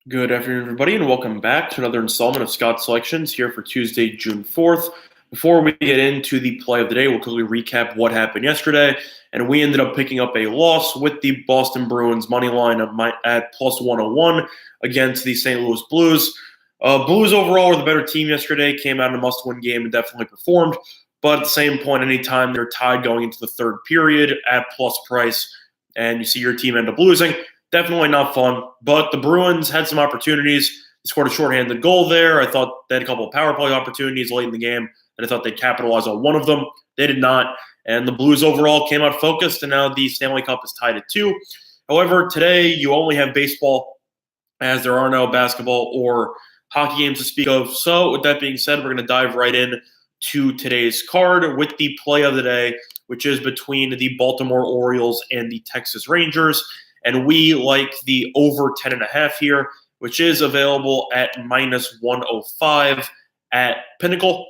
Good afternoon, everybody, and welcome back to another installment of Scott Selections here for Tuesday, June 4th. Before we get into the play of the day, we'll quickly recap what happened yesterday. And we ended up picking up a loss with the Boston Bruins money line at plus 101 against the St. Louis Blues. Blues overall were the better team yesterday, came out in a must-win game and definitely performed. But at the same point, anytime they're tied going into the third period at plus price and you see your team end up losing, definitely not fun, but the Bruins had some opportunities. They scored a shorthanded goal there. I thought they had a couple of power play opportunities late in the game, and I thought they'd capitalize on one of them. They did not, and the Blues overall came out focused, and now the Stanley Cup is tied at 2. However, today you only have baseball, as there are no basketball or hockey games to speak of. So with that being said, we're going to dive right in to today's card with the play of the day, which is between the Baltimore Orioles and the Texas Rangers. And we like the over 10.5 here, which is available at minus 105 at Pinnacle.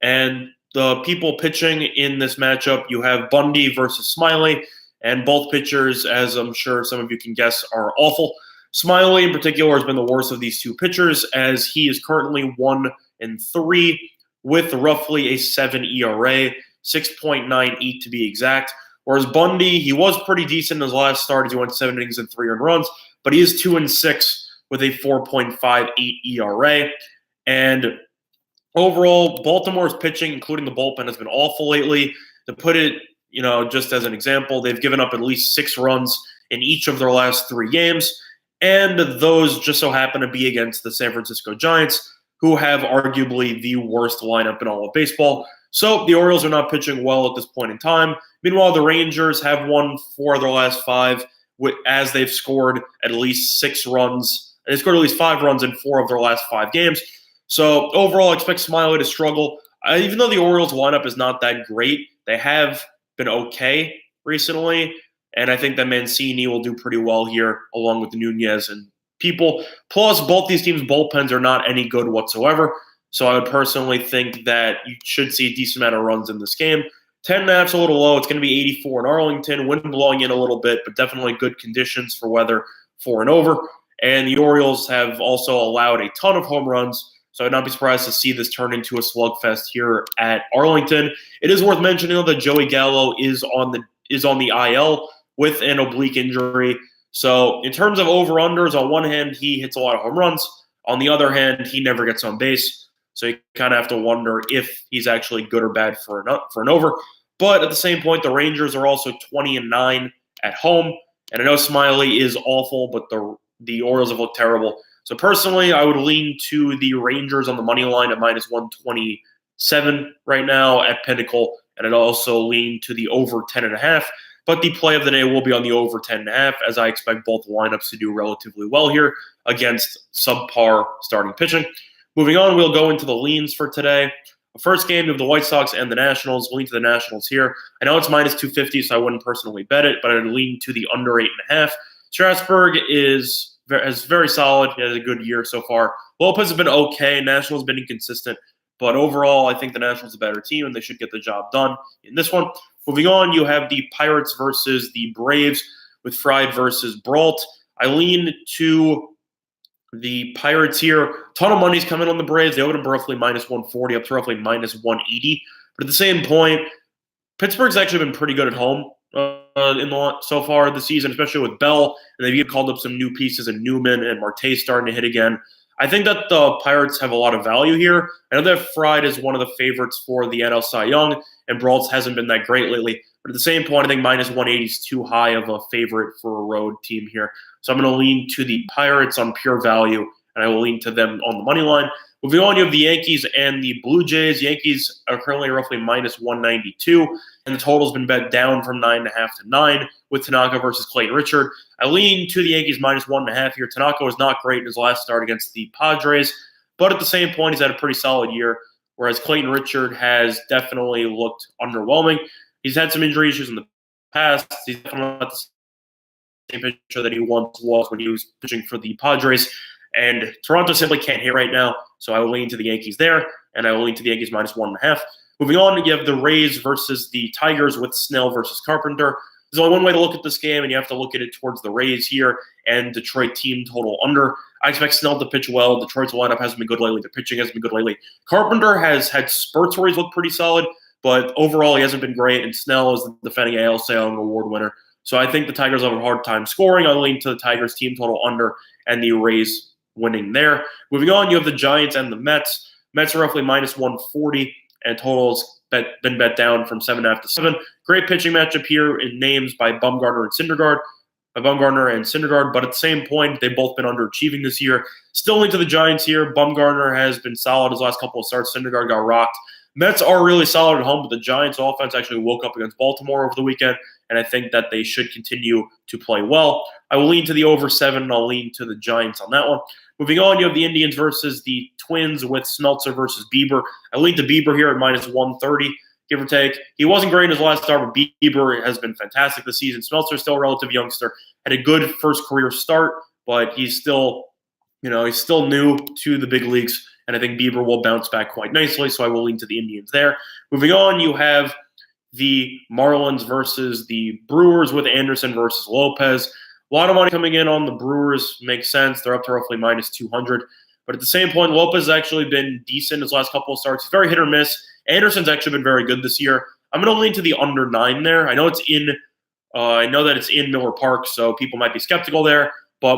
And the people pitching in this matchup, you have Bundy versus Smiley. And both pitchers, as I'm sure some of you can guess, are awful. Smiley in particular has been the worst of these two pitchers, as he is currently 1-3 with roughly a 7 ERA, 6.98 to be exact. Whereas Bundy, he was pretty decent in his last start as he went 7 innings and 3 earned runs, but he is 2-6 with a 4.58 ERA. And overall, Baltimore's pitching, including the bullpen, has been awful lately. To put it, just as an example, they've given up at least 6 runs in each of their last 3 games, and those just so happen to be against the San Francisco Giants, who have arguably the worst lineup in all of baseball. So the Orioles are not pitching well at this point in time. Meanwhile, the Rangers have won 4 of their last 5 as they've scored at least 6 runs. They scored at least 5 runs in 4 of their last 5 games. So overall, I expect Smiley to struggle. Even though the Orioles lineup is not that great, they have been okay recently. And I think that Mancini will do pretty well here, along with Nunez and people. Plus, both these teams' bullpens are not any good whatsoever. So I would personally think that you should see a decent amount of runs in this game. 10.5 is a little low. It's going to be 84 in Arlington. Wind blowing in a little bit, but definitely good conditions for weather for and over. And the Orioles have also allowed a ton of home runs, so I'd not be surprised to see this turn into a slugfest here at Arlington. It is worth mentioning, though, that Joey Gallo is on the IL with an oblique injury. So in terms of over-unders, on one hand, he hits a lot of home runs. On the other hand, he never gets on base. So you kind of have to wonder if he's actually good or bad for an over. But at the same point, the Rangers are also 20-9 at home. And I know Smiley is awful, but the Orioles have looked terrible. So personally, I would lean to the Rangers on the money line at minus 127 right now at Pinnacle. And I'd also lean to the over 10.5. But the play of the day will be on the over 10.5, as I expect both lineups to do relatively well here against subpar starting pitching. Moving on, we'll go into the leans for today. The first game of the White Sox and the Nationals. We'll lean to the Nationals here. I know it's minus 250, so I wouldn't personally bet it, but I'd lean to the under 8.5. Strasburg is very solid. He has a good year so far. Lopez has been okay. Nationals have been inconsistent. But overall, I think the Nationals are a better team, and they should get the job done in this one. Moving on, you have the Pirates versus the Braves with Fried versus Brault. I lean to the Pirates here. A ton of money's coming on the Braves. They open up roughly minus 140 up to roughly minus 180. But at the same point, Pittsburgh's actually been pretty good at home so far this season, especially with Bell. And they've even called up some new pieces in Newman and Marte starting to hit again. I think that the Pirates have a lot of value here. I know that Fried is one of the favorites for the NL Cy Young, and Brault hasn't been that great lately. But at the same point, I think minus 180 is too high of a favorite for a road team here. So I'm going to lean to the Pirates on pure value, and I will lean to them on the money line. Moving on, you have the Yankees and the Blue Jays. Yankees are currently roughly minus 192, and the total's been bet down from 9.5 to 9 with Tanaka versus Clayton Richard. I lean to the Yankees minus 1.5 here. Tanaka was not great in his last start against the Padres, but at the same point, he's had a pretty solid year, whereas Clayton Richard has definitely looked underwhelming. He's had some injury issues in the past. He's definitely not the same pitcher that he once was when he was pitching for the Padres. And Toronto simply can't hit right now, so I will lean to the Yankees there, and I will lean to the Yankees minus 1.5. Moving on, you have the Rays versus the Tigers with Snell versus Carpenter. There's only one way to look at this game, and you have to look at it towards the Rays here and Detroit team total under. I expect Snell to pitch well. Detroit's lineup hasn't been good lately. Their pitching hasn't been good lately. Carpenter has had spurts where he's looked pretty solid, but overall he hasn't been great, and Snell is the defending AL Cy Young Award winner. So I think the Tigers have a hard time scoring. I lean to the Tigers team total under and the Rays winning there. Moving on, you have the Giants and the Mets. Mets are roughly minus 140, and totals been bet down from 7.5 to 7. Great pitching matchup here in names by Bumgarner and Syndergaard. But at the same point, they've both been underachieving this year. Still into the Giants here. Bumgarner has been solid his last couple of starts. Syndergaard got rocked. Mets are really solid at home, but the Giants offense actually woke up against Baltimore over the weekend, and I think that they should continue to play well. I will lean to the over 7, and I'll lean to the Giants on that one. Moving on, you have the Indians versus the Twins with Smeltzer versus Bieber. I lean to Bieber here at minus 130, give or take. He wasn't great in his last start, but Bieber has been fantastic this season. Smeltzer is still a relative youngster, had a good first career start, but he's still new to the big leagues, and I think Bieber will bounce back quite nicely, so I will lean to the Indians there. Moving on, you have the Marlins versus the Brewers with Anderson versus Lopez. A lot of money coming in on the Brewers. Makes sense. They're up to roughly minus 200. But at the same point, Lopez has actually been decent his last couple of starts. He's very hit or miss. Anderson's actually been very good this year. I'm going to lean to the under 9 there. I know that it's in Miller Park, so people might be skeptical there. But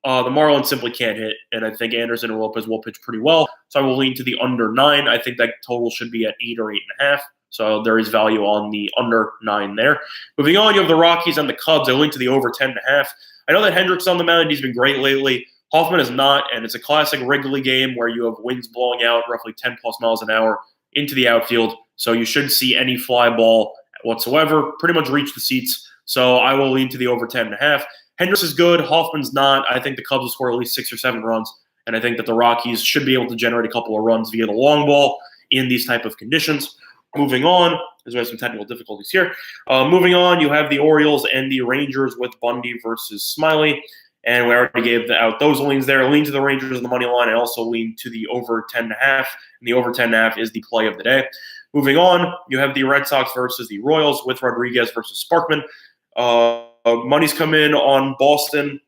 the Marlins simply can't hit, and I think Anderson and Lopez will pitch pretty well. So I will lean to the under 9. I think that total should be at 8 or 8.5. So there is value on the under 9 there. Moving on, you have the Rockies and the Cubs. I link to the over 10.5. I know that Hendricks on the mound. He's been great lately. Hoffman is not, and it's a classic Wrigley game where you have winds blowing out roughly 10-plus miles an hour into the outfield. So you should see any fly ball whatsoever pretty much reach the seats. So I will lean to the over 10.5. Hendricks is good. Hoffman's not. I think the Cubs will score at least 6 or 7 runs, and I think that the Rockies should be able to generate a couple of runs via the long ball in these type of conditions. Moving on, as we have some technical difficulties here. Moving on, you have the Orioles and the Rangers with Bundy versus Smiley. And we already gave out those leans there. Lean to the Rangers on the money line. I also lean to the over 10.5. And the over 10.5 is the play of the day. Moving on, you have the Red Sox versus the Royals with Rodriguez versus Sparkman. Money's come in on Boston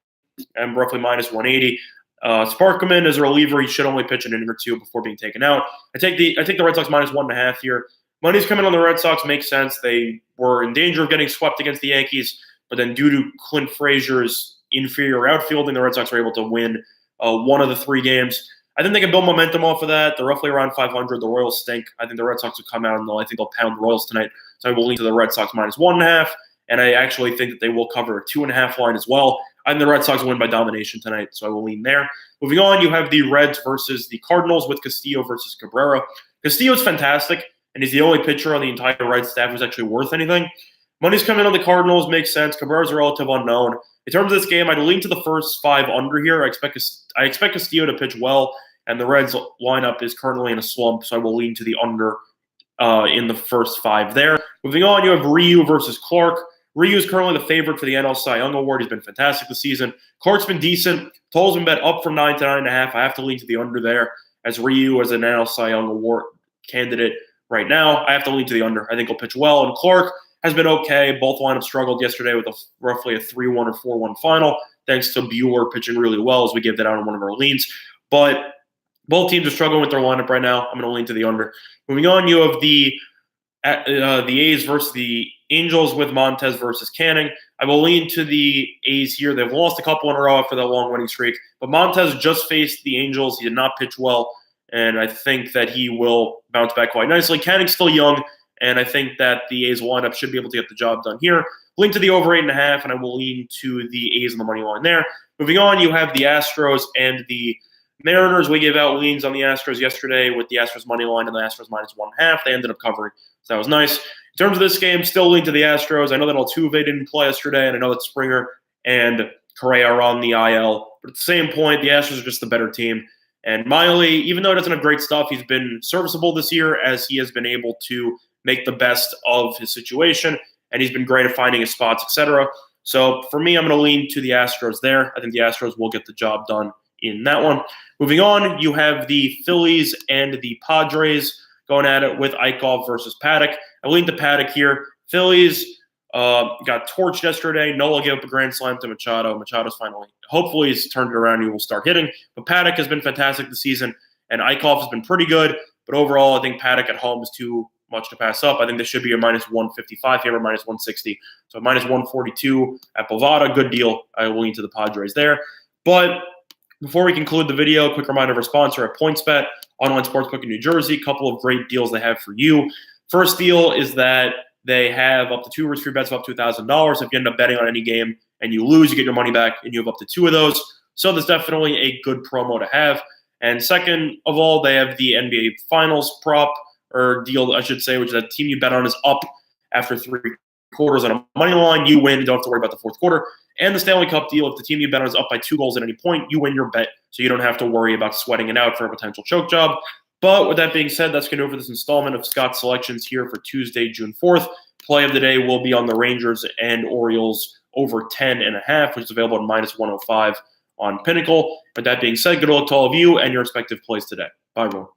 and roughly minus 180. Sparkman is a reliever. He should only pitch an inning or two before being taken out. I take the Red Sox minus 1.5 here. Money's coming on the Red Sox. Makes sense. They were in danger of getting swept against the Yankees, but then due to Clint Frazier's inferior outfielding, the Red Sox were able to win one of the 3 games. I think they can build momentum off of that. They're roughly around 500. The Royals stink. I think the Red Sox will come out, and I think they'll pound the Royals tonight. So I will lean to the Red Sox minus 1.5, and I actually think that they will cover a 2.5 line as well. I think the Red Sox will win by domination tonight, so I will lean there. Moving on, you have the Reds versus the Cardinals with Castillo versus Cabrera. Castillo's fantastic, and he's the only pitcher on the entire Reds staff who's actually worth anything. Money's coming on the Cardinals, makes sense. Cabrera's a relative unknown. In terms of this game, I'd lean to the first 5 under here. I expect Castillo to pitch well, and the Reds lineup is currently in a slump, so I will lean to the under in the first 5 there. Moving on, you have Ryu versus Clark. Ryu is currently the favorite for the NL Cy Young Award. He's been fantastic this season. Clark's been decent. Total's been bet up from 9 to 9.5. I have to lean to the under there, as Ryu as an NL Cy Young Award candidate right now. I have to lean to the under. I think he'll pitch well, and Clark has been okay. Both lineups struggled yesterday with roughly a 3-1 or 4-1 final, thanks to Buehler pitching really well, as we gave that out on one of our leans. But both teams are struggling with their lineup right now. I'm going to lean to the under. Moving on, you have the A's versus the Angels with Montez versus Canning. I will lean to the A's here. They've lost a couple in a row after that long winning streak, but Montez just faced the Angels. He did not pitch well, and I think that he will bounce back quite nicely. Canning's still young, and I think that the A's lineup should be able to get the job done here. Lean to the over 8.5, and I will lean to the A's on the money line there. Moving on, you have the Astros and the Mariners. We gave out leans on the Astros yesterday with the Astros money line and the Astros minus 1.5. They ended up covering, so that was nice. In terms of this game, still lean to the Astros. I know that Altuve didn't play yesterday, and I know that Springer and Correa are on the IL. But at the same point, the Astros are just the better team. And Miley, even though he doesn't have great stuff, he's been serviceable this year as he has been able to make the best of his situation, and he's been great at finding his spots, etc. So for me, I'm going to lean to the Astros there. I think the Astros will get the job done in that one. Moving on, you have the Phillies and the Padres going at it with Eichhoff versus Paddock. I lean to Paddock here. Phillies got torched yesterday. Nola gave up a grand slam to Machado. Machado's finally, hopefully, he's turned it around. He will start hitting. But Paddock has been fantastic this season, and Eichhoff has been pretty good. But overall, I think Paddock at home is too much to pass up. I think this should be a minus 155 here or minus 160. So minus 142 at Bovada. Good deal. I will lean to the Padres there. But before we conclude the video, quick reminder of our sponsor at PointsBet, online sportsbook in New Jersey. A couple of great deals they have for you. First deal is that they have up to 2 risk-free bets of up to $1,000. If you end up betting on any game and you lose, you get your money back, and you have up to 2 of those. So there's definitely a good promo to have. And second of all, they have the NBA Finals prop, or deal, I should say, which is a team you bet on is up after 3 quarters on a money line. You win. You don't have to worry about the fourth quarter. And the Stanley Cup deal, if the team you bet on is up by 2 goals at any point, you win your bet, so you don't have to worry about sweating it out for a potential choke job. But with that being said, that's going to do it for this installment of Scott's Selections here for Tuesday, June 4th. Play of the day will be on the Rangers and Orioles over 10.5, which is available at minus 105 on Pinnacle. With that being said, good luck to all of you and your respective plays today. Bye, everyone.